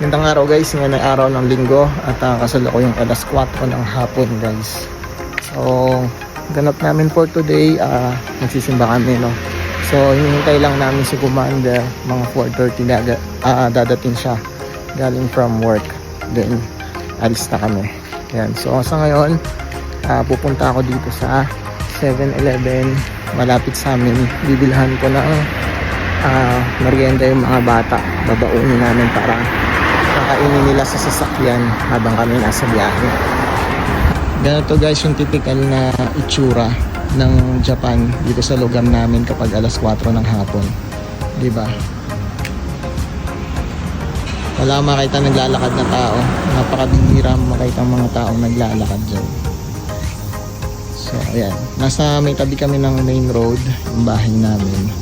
Gandang araw guys, ngayon ay araw ng linggo at kasalukuyang alas 4 ng hapon guys. So, ganap namin for today, magsisimba kami, no. So, hinihintay lang namin si Commander, mga 4:30 na dadating siya galing from work. Then, alis na kami. Yan. So, sa ngayon, pupunta ako dito sa 7-Eleven malapit sa amin. Bibilhan ko ng merienda yung mga bata. Babaunin namin para kakainin nila sa sasakyan habang kami nasa biyahe. Ganito guys yung typical na itsura ng Japan dito sa lugar namin kapag alas 4 ng hapon, di ba? Wala makita naglalakad na tao, napakabihira makita ang mga taong naglalakad dyan. So ayan, nasa may tabi kami ng main road yung bahay namin.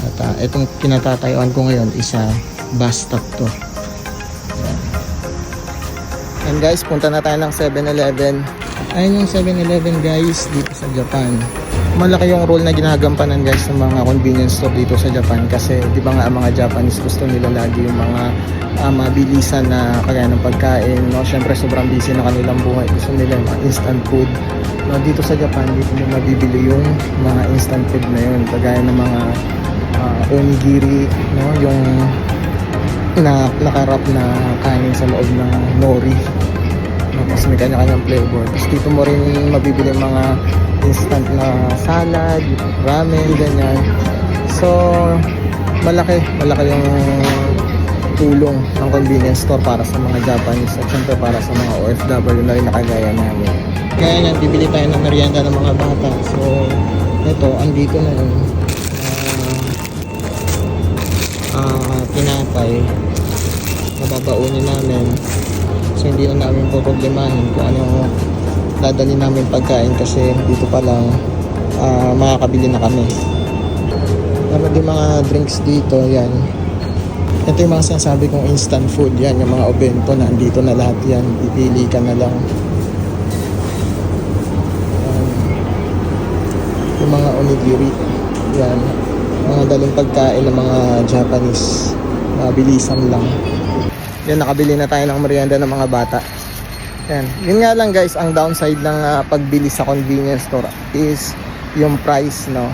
At itong kinatatayuan ko ngayon isa bus stop to. And guys, punta na tayo ng 7-Eleven. Ayun yung 7-Eleven guys dito sa Japan. Malaki yung role na ginagampanan guys ng mga convenience store dito sa Japan. Kasi di ba nga ang mga Japanese gusto nila lagi yung mga mabilisan na kagaya ng pagkain, no? Syempre sobrang busy na kanilang buhay. Gusto nila yung mga instant food, no? Dito sa Japan, dito mo mabibili yung mga instant food na yun. Kagaya ng mga onigiri, no? Yung nakarap na kanin sa loob ng nori. Tapos may kanya-kanyang flavor. Tapos dito mo rin mabibili mga instant na salad, ramen, ganyan. So, malaki yung tulong ng convenience store para sa mga Japanese at syempre para sa mga OFW na rin nakagaya namin. Kaya yan, bibili tayo ng merienda ng mga bata. So, ito, andito na yung tinapay na babaunin namin. So hindi na namin poproblemahin kung ano dadali namin pagkain kasi dito pa lang makakabili na kami. Meron din mga drinks dito, yan. Ito yung mga sinasabi kong instant food, yan, yung mga obento na andito na lahat yan, pipili ka na lang. Yung mga onigiri, yan, mga daling pagkain ng mga Japanese, mabilisan lang. Yan, nakabili na tayo ng merienda ng mga bata. Yan. Yun nga lang guys, ang downside ng pagbili sa convenience store is yung price, no?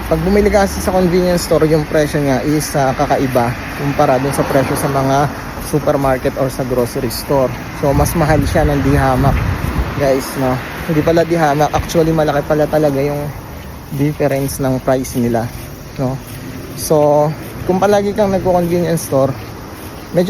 Pag bumili ka kasi sa convenience store, yung presyo niya is kakaiba kumpara dun sa presyo sa mga supermarket or sa grocery store. So, mas mahal siya ng dihamak, guys, no? Hindi pala dihamak, actually malaki pala talaga yung difference ng price nila, no? So, kung palagi kang nagko-convenience store, medyo